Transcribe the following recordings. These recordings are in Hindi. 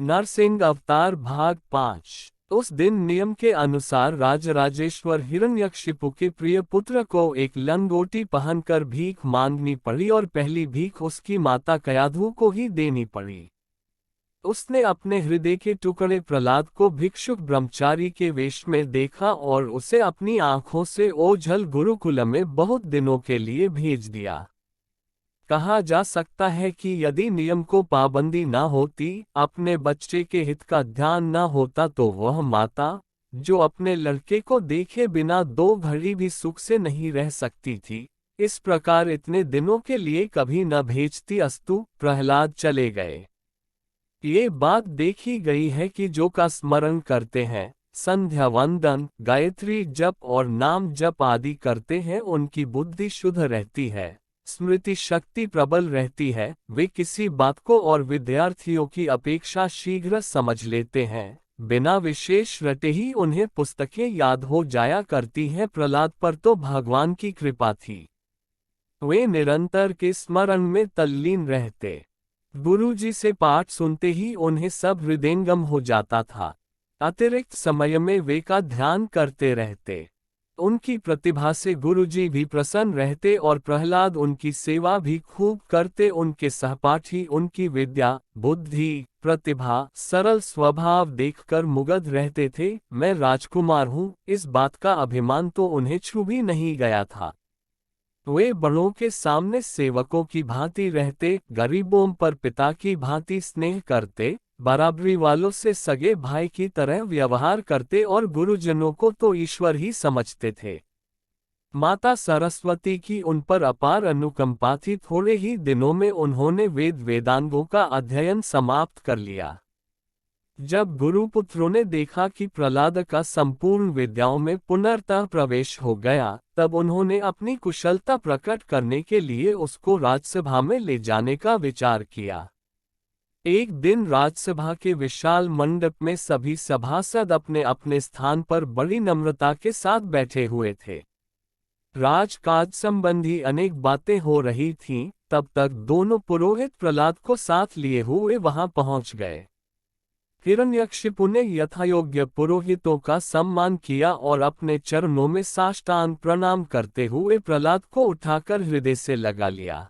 नरसिंह अवतार भाग 5। उस दिन नियम के अनुसार राजराजेश्वर हिरण्यकशिपु के प्रिय पुत्र को एक लंगोटी पहनकर भीख मांगनी पड़ी और पहली भीख उसकी माता कयाधु को ही देनी पड़ी। उसने अपने हृदय के टुकड़े प्रहलाद को भिक्षुक ब्रह्मचारी के वेश में देखा और उसे अपनी आंखों से ओझल गुरुकुल में बहुत दिनों के लिए भेज दिया। कहा जा सकता है कि यदि नियम को पाबंदी न होती, अपने बच्चे के हित का ध्यान न होता, तो वह माता, जो अपने लड़के को देखे बिना 2 घड़ी भी सुख से नहीं रह सकती थी, इस प्रकार इतने दिनों के लिए कभी न भेजती। अस्तु, प्रहलाद चले गए। ये बात देखी गई है कि जो का स्मरण करते हैं, संध्या वंदन, गायत्री जप और नाम जप आदि करते हैं, उनकी बुद्धि शुद्ध रहती है, स्मृति शक्ति प्रबल रहती है, वे किसी बात को और विद्यार्थियों की अपेक्षा शीघ्र समझ लेते हैं, बिना विशेष रटे ही उन्हें पुस्तकें याद हो जाया करती हैं। प्रहलाद पर तो भगवान की कृपा थी, वे निरंतर के स्मरण में तल्लीन रहते। गुरुजी से पाठ सुनते ही उन्हें सब हृदयंगम हो जाता था। अतिरिक्त समय में वे का ध्यान करते रहते। उनकी प्रतिभा से गुरुजी भी प्रसन्न रहते और प्रहलाद उनकी सेवा भी खूब करते। उनके सहपाठी उनकी विद्या, बुद्धि, प्रतिभा, सरल स्वभाव देखकर मुग्ध रहते थे। मैं राजकुमार हूँ, इस बात का अभिमान तो उन्हें छू भी नहीं गया था। वे बड़ों के सामने सेवकों की भांति रहते, गरीबों पर पिता की भांति स्नेह करते, बराबरी वालों से सगे भाई की तरह व्यवहार करते और गुरुजनों को तो ईश्वर ही समझते थे। माता सरस्वती की उन पर अपार अनुकंपा थी। थोड़े ही दिनों में उन्होंने वेदांगों का अध्ययन समाप्त कर लिया। जब गुरुपुत्रों ने देखा कि प्रहलाद का संपूर्ण विद्याओं में पुनर्तः प्रवेश हो गया, तब उन्होंने अपनी कुशलता प्रकट करने के लिए उसको राजसभा में ले जाने का विचार किया। एक दिन राजसभा के विशाल मंडप में सभी सभासद अपने अपने स्थान पर बड़ी नम्रता के साथ बैठे हुए थे। राजकाज संबंधी अनेक बातें हो रही थीं, तब तक दोनों पुरोहित प्रहलाद को साथ लिए हुए वहां पहुंच गए। हिरण्यकशिपु ने यथायोग्य पुरोहितों का सम्मान किया और अपने चरणों में साष्टांग प्रणाम करते हुए प्रहलाद को उठाकर हृदय से लगा लिया।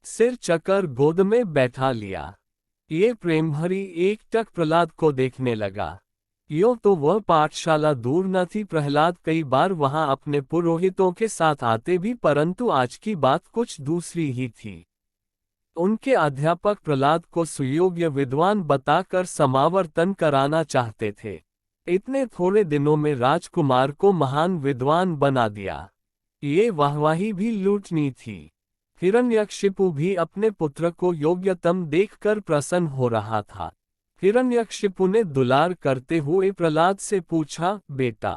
सिर चकर गोद में बैठा लिया। ये प्रेम भरी एकटक प्रहलाद को देखने लगा। यूं तो वह पाठशाला दूर न थी, प्रहलाद कई बार वहां अपने पुरोहितों के साथ आते भी, परंतु आज की बात कुछ दूसरी ही थी। उनके अध्यापक प्रहलाद को सुयोग्य विद्वान बताकर समावर्तन कराना चाहते थे। इतने थोड़े दिनों में राजकुमार को महान विद्वान बना दिया। ये वाहवाही भी लूटनी थी। हिरण्यकशिपु भी अपने पुत्र को योग्यतम देखकर प्रसन्न हो रहा था। हिरण्यकशिपु ने दुलार करते हुए प्रहलाद से पूछा, बेटा,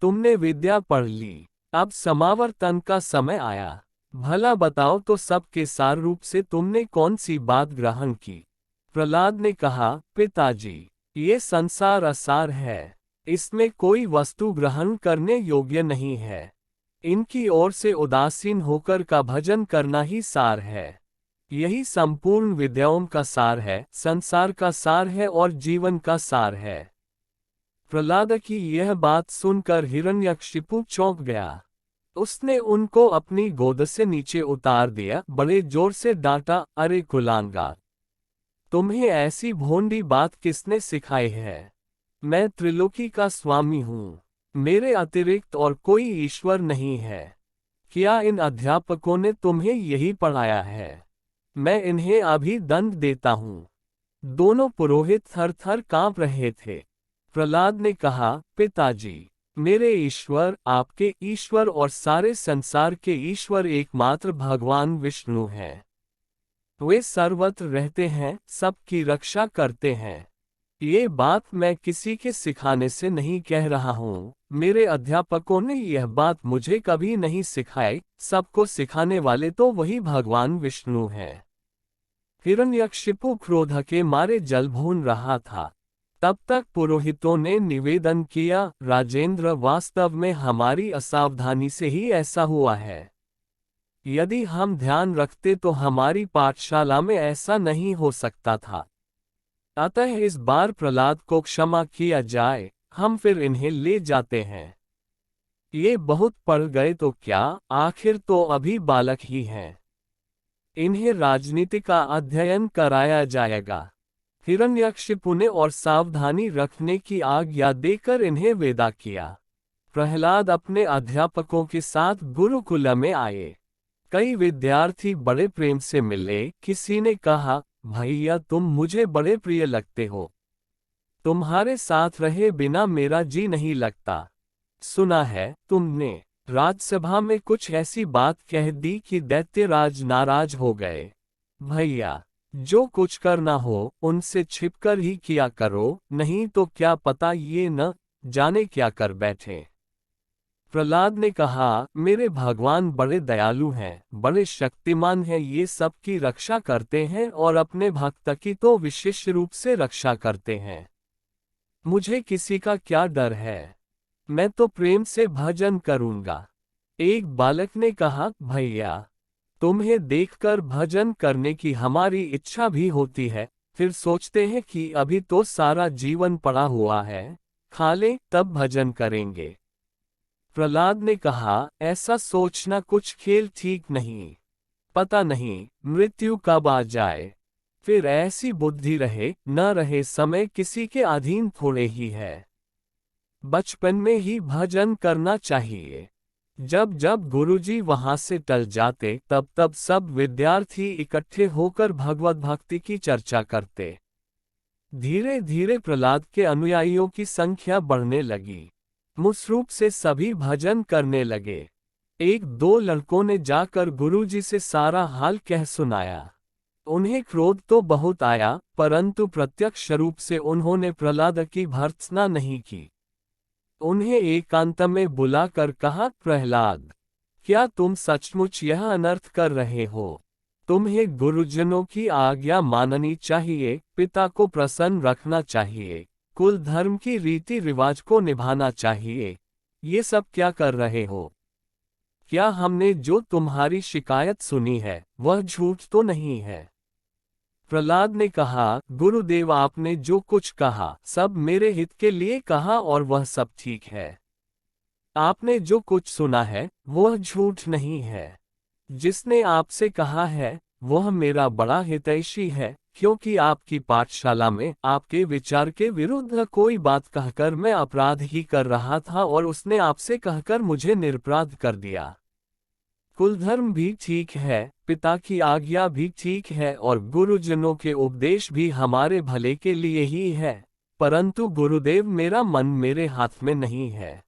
तुमने विद्या पढ़ ली, अब समावर्तन का समय आया, भला बताओ तो सबके सार रूप से तुमने कौन सी बात ग्रहण की? प्रहलाद ने कहा, पिताजी, ये संसार असार है, इसमें कोई वस्तु ग्रहण करने योग्य नहीं है। इनकी ओर से उदासीन होकर का भजन करना ही सार है। यही संपूर्ण विद्याओं का सार है, संसार का सार है और जीवन का सार है। प्रहलाद की यह बात सुनकर हिरण्यकशिपु चौंक गया। उसने उनको अपनी गोद से नीचे उतार दिया, बड़े जोर से डांटा, अरे कुलांगा, तुम्हें ऐसी भोंडी बात किसने सिखाई है? मैं त्रिलोकी का स्वामी हूँ, मेरे अतिरिक्त और कोई ईश्वर नहीं है। क्या इन अध्यापकों ने तुम्हें यही पढ़ाया है? मैं इन्हें अभी दंड देता हूँ। दोनों पुरोहित थर थर कांप रहे थे। प्रहलाद ने कहा, पिताजी, मेरे ईश्वर, आपके ईश्वर और सारे संसार के ईश्वर एकमात्र भगवान विष्णु हैं। वे सर्वत्र रहते हैं, सबकी रक्षा करते हैं। ये बात मैं किसी के सिखाने से नहीं कह रहा हूँ। मेरे अध्यापकों ने यह बात मुझे कभी नहीं सिखाई, सबको सिखाने वाले तो वही भगवान विष्णु हैं। हिरण्यकशिपु क्रोध के मारे जल भून रहा था। तब तक पुरोहितों ने निवेदन किया, राजेंद्र, वास्तव में हमारी असावधानी से ही ऐसा हुआ है। यदि हम ध्यान रखते तो हमारी पाठशाला में ऐसा नहीं हो सकता था। अतः इस बार प्रहलाद को क्षमा किया जाए, हम फिर इन्हें ले जाते हैं। ये बहुत पढ़ गए तो क्या, आखिर तो अभी बालक ही हैं। इन्हें राजनीति का अध्ययन कराया जाएगा। हिरण्यकशिपु ने और सावधानी रखने की आज्ञा देकर इन्हें विदा किया। प्रहलाद अपने अध्यापकों के साथ गुरुकुल में आए। कई विद्यार्थी बड़े प्रेम से मिले। किसी ने कहा, भैया तुम मुझे बड़े प्रिय लगते हो। तुम्हारे साथ रहे बिना मेरा जी नहीं लगता। सुना है तुमने राज्यसभा में कुछ ऐसी बात कह दी कि दैत्यराज नाराज हो गए। भैया, जो कुछ करना हो उनसे छिपकर ही किया करो, नहीं तो क्या पता ये न जाने क्या कर बैठे। प्रहलाद ने कहा, मेरे भगवान बड़े दयालु हैं, बड़े शक्तिमान हैं, ये सबकी रक्षा करते हैं और अपने भक्त की तो विशेष रूप से रक्षा करते हैं। मुझे किसी का क्या डर है, मैं तो प्रेम से भजन करूंगा। एक बालक ने कहा, भैया तुम्हें देखकर भजन करने की हमारी इच्छा भी होती है, फिर सोचते हैं कि अभी तो सारा जीवन पड़ा हुआ है, खा लें तब भजन करेंगे। प्रहलाद ने कहा, ऐसा सोचना कुछ खेल ठीक नहीं। पता नहीं मृत्यु कब आ जाए, फिर ऐसी बुद्धि रहे न रहे समय किसी के अधीन थोड़े ही है। बचपन में ही भजन करना चाहिए। जब जब गुरुजी वहां से टल जाते तब तब सब विद्यार्थी इकट्ठे होकर भगवत भक्ति की चर्चा करते। धीरे धीरे प्रहलाद के अनुयायियों की संख्या बढ़ने लगी। मुसरूप से सभी भजन करने लगे। एक दो लड़कों ने जाकर गुरुजी से सारा हाल कह सुनाया। उन्हें क्रोध तो बहुत आया, परंतु प्रत्यक्ष रूप से उन्होंने प्रहलाद की भर्त्सना नहीं की। उन्हें एकांत में बुलाकर कहा, प्रहलाद, क्या तुम सचमुच यह अनर्थ कर रहे हो? तुम्हें गुरुजनों की आज्ञा माननी चाहिए, पिता को प्रसन्न रखना चाहिए, कुल धर्म की रीति रिवाज को निभाना चाहिए। ये सब क्या कर रहे हो? क्या हमने जो तुम्हारी शिकायत सुनी है वह झूठ तो नहीं है? प्रहलाद ने कहा, गुरुदेव आपने जो कुछ कहा सब मेरे हित के लिए कहा और वह सब ठीक है। आपने जो कुछ सुना है वह झूठ नहीं है। जिसने आपसे कहा है वह मेरा बड़ा हितैषी है, क्योंकि आपकी पाठशाला में आपके विचार के विरुद्ध कोई बात कहकर मैं अपराध ही कर रहा था और उसने आपसे कहकर मुझे निरपराध कर दिया। कुल धर्म भी ठीक है, पिता की आज्ञा भी ठीक है और गुरुजनों के उपदेश भी हमारे भले के लिए ही है, परंतु गुरुदेव मेरा मन मेरे हाथ में नहीं है।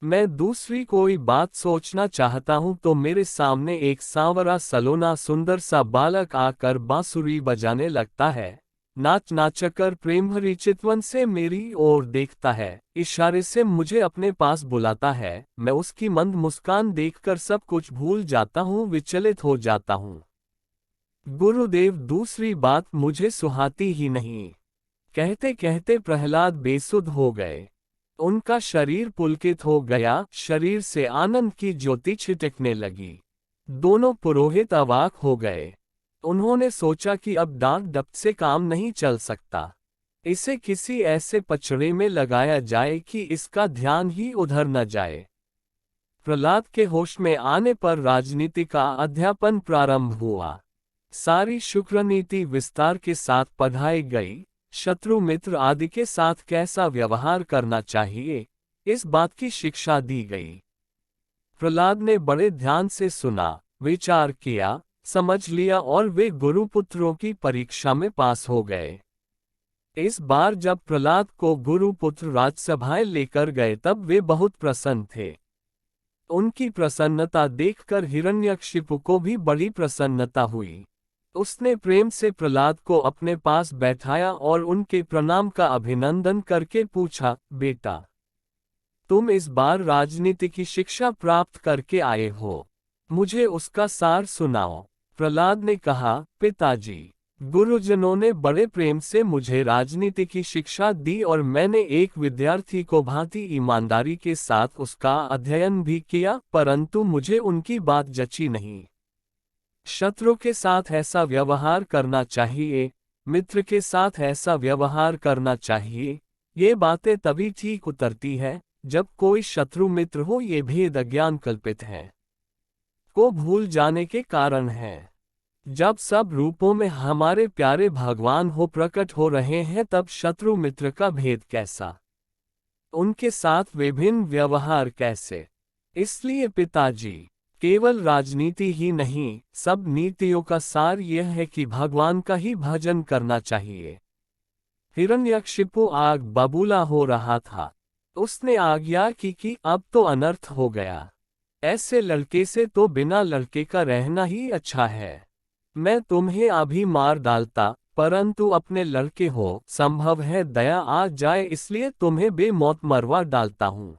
मैं दूसरी कोई बात सोचना चाहता हूँ तो मेरे सामने एक सांवरा सलोना सुंदर सा बालक आकर बांसुरी बजाने लगता है, नाच नाचकर प्रेमभरी चितवन से मेरी ओर देखता है, इशारे से मुझे अपने पास बुलाता है। मैं उसकी मंद मुस्कान देखकर सब कुछ भूल जाता हूँ, विचलित हो जाता हूँ। गुरुदेव दूसरी बात मुझे सुहाती ही नहीं। कहते कहते प्रहलाद बेसुध हो गए। उनका शरीर पुलकित हो गया, शरीर से आनंद की ज्योति छिटकने लगी। दोनों पुरोहित अवाक हो गए। उन्होंने सोचा कि अब डांट डपट से काम नहीं चल सकता। इसे किसी ऐसे पचड़े में लगाया जाए कि इसका ध्यान ही उधर न जाए। प्रहलाद के होश में आने पर राजनीति का अध्यापन प्रारंभ हुआ। सारी शुक्र नीति विस्तार के साथ पढ़ाई गई। शत्रु मित्र आदि के साथ कैसा व्यवहार करना चाहिए, इस बात की शिक्षा दी गई। प्रहलाद ने बड़े ध्यान से सुना, विचार किया, समझ लिया और वे गुरुपुत्रों की परीक्षा में पास हो गए। इस बार जब प्रहलाद को गुरुपुत्र राजसभाएं लेकर गए तब वे बहुत प्रसन्न थे। उनकी प्रसन्नता देखकर हिरण्यकशिपु को भी बड़ी प्रसन्नता हुई। उसने प्रेम से प्रहलाद को अपने पास बैठाया और उनके प्रणाम का अभिनंदन करके पूछा, बेटा, तुम इस बार राजनीति की शिक्षा प्राप्त करके आए हो, मुझे उसका सार सुनाओ। प्रहलाद ने कहा, पिताजी, गुरुजनों ने बड़े प्रेम से मुझे राजनीति की शिक्षा दी और मैंने एक विद्यार्थी को भांति ईमानदारी के साथ उसका अध्ययन भी किया, परंतु मुझे उनकी बात जची नहीं। शत्रु के साथ ऐसा व्यवहार करना चाहिए, मित्र के साथ ऐसा व्यवहार करना चाहिए। ये बातें तभी ठीक उतरती है जब कोई शत्रु मित्र हो। ये भेद अज्ञान कल्पित है को भूल जाने के कारण है। जब सब रूपों में हमारे प्यारे भगवान हो प्रकट हो रहे हैं तब शत्रु मित्र का भेद कैसा, उनके साथ विभिन्न व्यवहार कैसे। इसलिए पिताजी, केवल राजनीति ही नहीं, सब नीतियों का सार यह है कि भगवान का ही भजन करना चाहिए। हिरण्यकशिपु आग बबूला हो रहा था। उसने आज्ञा की कि अब तो अनर्थ हो गया। ऐसे लड़के से तो बिना लड़के का रहना ही अच्छा है। मैं तुम्हें अभी मार डालता, परंतु अपने लड़के हो, संभव है दया आ जाए, इसलिए तुम्हें बेमौत मरवा डालता हूँ।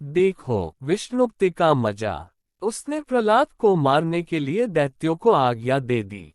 देखो विष्णुप्ति का मजा। उसने प्रहलाद को मारने के लिए दैत्यों को आज्ञा दे दी।